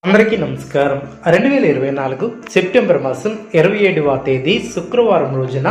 అందరికీ నమస్కారం. 2024 సెప్టెంబర్ మాసం 27వ తేదీ శుక్రవారం రోజున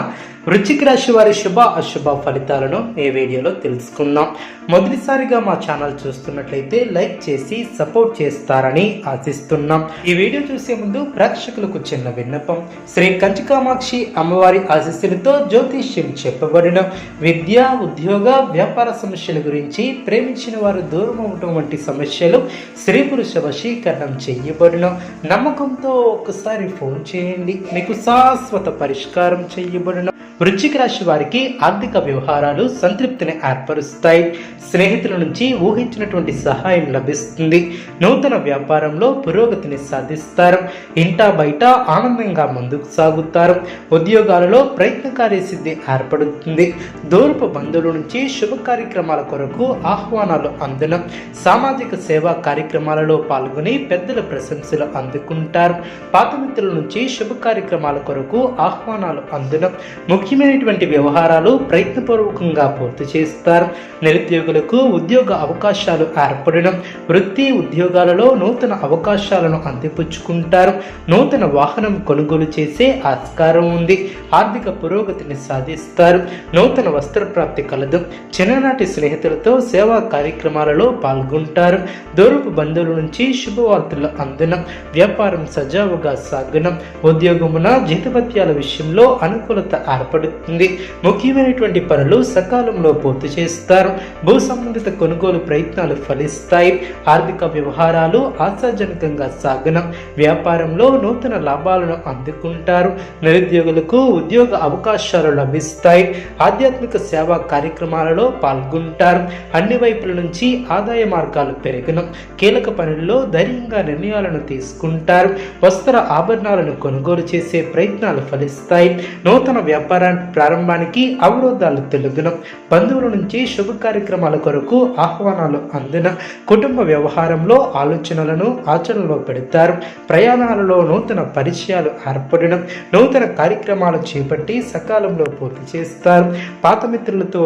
వృశ్చిక రాశి వారి శుభ అశుభ ఫలితాలను ఈ వీడియోలో తెలుసుకుందాం. మొదటిసారిగా మా ఛానల్ చూస్తున్నట్లయితే లైక్ చేసి సపోర్ట్ చేస్తారని ఆశిస్తున్నాం. ఈ వీడియో చూసే ముందు ప్రేక్షకులకు చిన్న విన్నపం. శ్రీ కంచికామాక్షి అమ్మవారి ఆశీస్సులతో జ్యోతిష్యం చెప్పబడిన విద్య, ఉద్యోగ, వ్యాపార సమస్యల గురించి, ప్రేమించిన వారు దూరం అవటం వంటి సమస్యలు, స్త్రీ పురుష వశీకరణం చెయ్యబడిన నమ్మకంతో ఒక్కసారి ఫోన్ చేయండి, మీకు శాశ్వత పరిష్కారం చెయ్యబడిన. వృశ్చిక రాశి వారికి ఆర్థిక వ్యవహారాలు సంతృప్తిని ఏర్పరుస్తాయి. స్నేహితుల నుంచి ఊహించినటువంటి సహాయం లభిస్తుంది. నూతన వ్యాపారంలో పురోగతిని సాధిస్తారు. ఇంటా బయట ఆనందంగా ముందుకు సాగుతారు. ఉద్యోగాలలో ప్రయత్నకార్య సిద్ధి ఏర్పడుతుంది. దూరపు బంధువుల నుంచి శుభ కార్యక్రమాల కొరకు ఆహ్వానాలు అందున సామాజిక సేవా కార్యక్రమాలలో పాల్గొని పెద్దల ప్రశంసలు అందుకుంటారు. పాత మిత్రుల నుంచి శుభ కార్యక్రమాల కొరకు ఆహ్వానాలు అందున ముఖ్యమైనటువంటి వ్యవహారాలు ప్రయత్నపూర్వకంగా పూర్తి చేస్తారు. నిరుద్యోగులకు ఉద్యోగ అవకాశాలు ఏర్పడడం, వృత్తి ఉద్యోగాలలో నూతన అవకాశాలను అందిపుచ్చుకుంటారు. నూతన వాహనం కొనుగోలు చేసే ఆస్కారం ఉంది. ఆర్థిక పురోగతిని సాధిస్తారు. నూతన వస్త్ర ప్రాప్తి కలదు. చిన్ననాటి స్నేహితులతో సేవా కార్యక్రమాలలో పాల్గొంటారు. దూరపు బంధువుల నుంచి శుభవార్తలు అందడం, వ్యాపారం సజావుగా సాగడం, ఉద్యోగమున జీతభత్యాల విషయంలో అనుకూలత ఏర్పడుతుంది. ముఖ్యమైనటువంటి పనులు సకాలంలో పూర్తి చేస్తారు. భూ సంబంధిత కొనుగోలు ప్రయత్నాలు ఫలిస్తాయి. ఆర్థిక వ్యవహారాలు ఆశాజనకంగా సాగనం, వ్యాపారంలో నూతన లాభాలను అందుకుంటారు. నిరుద్యోగులకు ఉద్యోగ అవకాశాలు లభిస్తాయి. ఆధ్యాత్మిక సేవా కార్యక్రమాలలో పాల్గొంటారు. అన్ని వైపుల నుంచి ఆదాయ మార్గాలు పెరగడం, కీలక పనుల్లో ధైర్యంగా నిర్ణయాలను తీసుకుంటారు. వస్త్ర ఆభరణాలను కొనుగోలు చేసే ప్రయత్నాలు ఫలిస్తాయి. నూతన వ్యాపారాన్ని ప్రారంభానికి అవరోధాలు తొలగడం, బంధువుల నుంచి శుభ కార్యక్రమాల కొరకు ఆహ్వానాలు అందున కుటుంబ వ్యవహారంలో ఆలోచనలను ఆచరణలో పెడతారు. ప్రయాణాలలో నూతన పరిచయాలు ఏర్పడడం, నూతన కార్యక్రమాలు చేపట్టి సకాలంలో పూర్తి చేస్తారు. పాత మిత్రులతో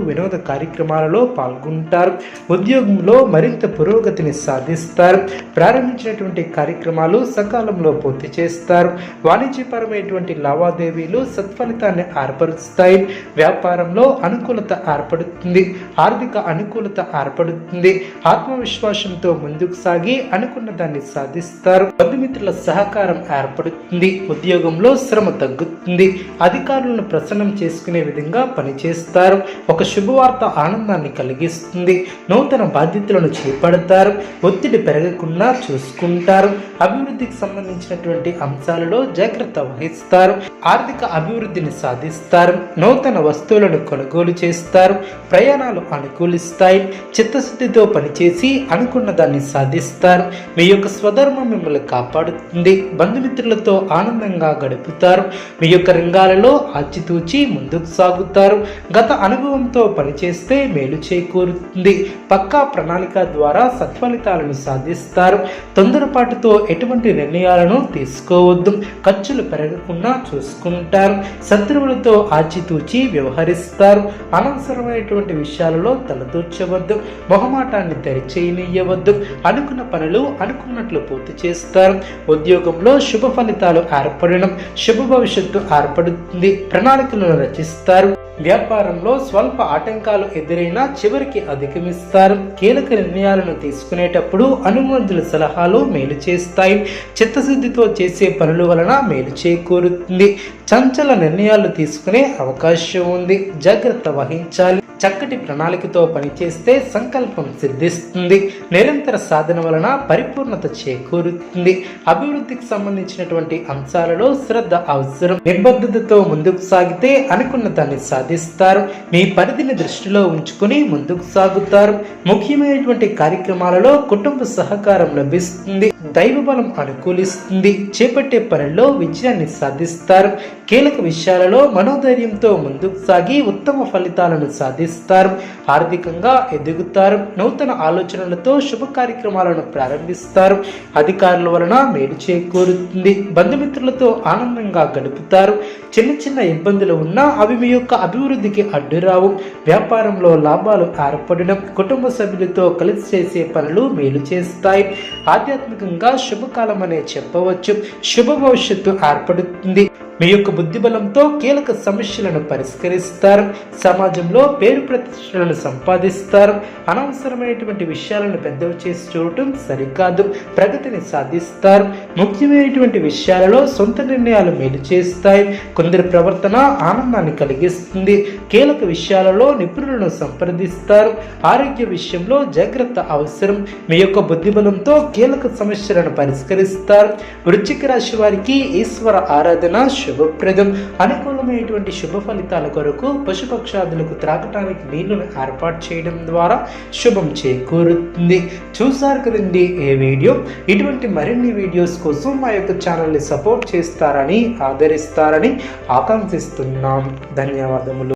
వినోద కార్యక్రమాలలో పాల్గొంటారు. ఉద్యోగంలో మరింత పురోగతిని సాధిస్తారు. ప్రారంభించినటువంటి కార్యక్రమాలు సకాలంలో పూర్తి చేస్తారు. వాణిజ్యపరమైనటువంటి లావాదేవీలు సత్ఫలితాన్ని ఏర్పరుస్తాయి. వ్యాపారంలో అనుకూలత ఏర్పడుతుంది. ఆర్థిక అనుకూలత ఏర్పడుతుంది. ఆత్మవిశ్వాసంతో ముందుకు సాగి అనుకున్న దాన్ని సాధిస్తారు. బంధుమిత్రుల సహకారం ఏర్పడుతుంది. ఉద్యోగంలో శ్రమ తగ్గుతుంది. అధికారులను ప్రసన్నం చేసుకునే విధంగా పనిచేస్తారు. ఒక శుభవార్త ఆనందాన్ని కలిగిస్తుంది. నూతన బాధ్యతలను చేపడతారు. ఒత్తిడి పెరగకుండా చూసుకుంటారు. అభివృద్ధికి సంబంధించినటువంటి అంశాలలో జాగ్రత్త వహిస్తారు. ఆర్థిక అభివృద్ధిని సాధిస్తారు. నూతన వస్తువులను కొనుగోలు చేస్తారు. ప్రయాణాలు అనుకూలిస్తాయి. చిత్తశుద్ధితో పనిచేసి అనుకున్న దాన్ని సాధిస్తారు. మీ యొక్క స్వధర్మం మిమ్మల్ని కాపాడుతుంది. బంధుమిత్రులతో ఆనందంగా గడుపుతారు. మీ యొక్క రంగాలలో ఆచితూచి ముందుకు సాగుతారు. గత అనుభవంతో పనిచేస్తే మేలు చేకూరుతుంది. పక్కా ప్రణాళిక ద్వారా సత్ఫలితాలను సాధిస్తారు. తొందరపాటుతో ఎటువంటి నిర్ణయాలను తీసుకోవద్దు. ఖర్చులు పెరగకుండా చూసుకుంటారు. శత్రువులతో ఆచితూచి వ్యవహరిస్తారు. అనవసరమైనటువంటి విషయాలలో తలదూర్చవద్దు. మొహమాటాన్ని తెరిచేయనియ్యవద్దు. అనుకున్న పనులు అనుకున్నట్లు పూర్తి చేస్తారు. ఉద్యోగంలో శుభ ఫలితాలు ఏర్పడడం, శుభ భవిష్యత్తు ఏర్పడుతుంది. ప్రణాళికలను రచిస్తారు. వ్యాపారంలో స్వల్ప ఆటంకాలు ఎదురైనా చివరికి అధిగమిస్తారు. కీలక నిర్ణయాలను తీసుకునేటప్పుడు అనుమతుల సలహాలు మేలు చేస్తాయి. చిత్తశుద్ధితో చేసే పనుల వలన మేలు చేకూరుతుంది. చంచల నిర్ణయాలు తీసుకునే అవకాశం ఉంది. జాగ్రత్త వహించాలి. చక్కటి ప్రణాళికతో పనిచేస్తే సంకల్పం సిద్ధిస్తుంది. నిరంతర సాధన వలన పరిపూర్ణత చేకూరుతుంది. అభివృద్ధికి సంబంధించినటువంటి అంశాలలో శ్రద్ధ అవసరం. నిబద్ధతతో ముందుకు సాగితే అనుకున్న దాన్ని సాధిస్తారు. మీ పరిధిని దృష్టిలో ఉంచుకుని ముందుకు సాగుతారు. ముఖ్యమైనటువంటి కార్యక్రమాలలో కుటుంబ సహకారం లభిస్తుంది. దైవ బలం అనుకూలిస్తుంది. చేపట్టే పనుల్లో విజయాన్ని సాధిస్తారు. కీలక విషయాలలో మనోధైర్యంతో ముందుకు సాగి ఉత్తమ ఫలితాలను సాధిస్తారు. ఆర్థికంగా ఎదుగుతారు. నూతన ఆలోచనలతో శుభ కార్యక్రమాలను ప్రారంభిస్తారు. అధికారుల వలన మేలు చేకూరుతుంది. బంధుమిత్రులతో ఆనందంగా గడుపుతారు. చిన్న చిన్న ఇబ్బందులు ఉన్నా అవి మీ యొక్క అభివృద్ధికి అడ్డురావు. వ్యాపారంలో లాభాలు ఏర్పడడం, కుటుంబ సభ్యులతో కలిసి చేసే పనులు మేలు చేస్తాయి. ఆధ్యాత్మికంగా శుభకాలం అనే చెప్పవచ్చు. శుభ భవిష్యత్తు ఏర్పడుతుంది. మీ యొక్క బుద్ధిబలంతో కీలక సమస్యలను పరిష్కరిస్తారు. సమాజంలో పేరు ప్రతిష్టలను సంపాదిస్తారు. అనవసరమైనటువంటి విషయాలను పెద్దవి చేసి చూడటం సరికాదు. ప్రగతిని సాధిస్తారు. ముఖ్యమైనటువంటి విషయాలలో సొంత నిర్ణయాలు మేలు చేస్తాయి. కొందరి ప్రవర్తన ఆనందాన్ని కలిగిస్తుంది. కీలక విషయాలలో నిపుణులను సంప్రదిస్తారు. ఆరోగ్య విషయంలో జాగ్రత్త అవసరం. మీ యొక్క బుద్ధిబలంతో కీలక సమస్యలను పరిష్కరిస్తారు. వృశ్చిక రాశి వారికి ఈశ్వర ఆరాధన శుభప్రదం. అనుకూలమైనటువంటి శుభ ఫలితాల కొరకు పశుపక్షాదులకు త్రాగటానికి నీళ్లను ఏర్పాటు చేయడం ద్వారా శుభం చేకూరుతుంది. చూసారు కదండి ఈ వీడియో. ఇటువంటి మరిన్ని వీడియోస్ కోసం మా యొక్క ఛానల్ని సపోర్ట్ చేస్తారని, ఆదరిస్తారని ఆకాంక్షిస్తున్నాం. ధన్యవాదములు.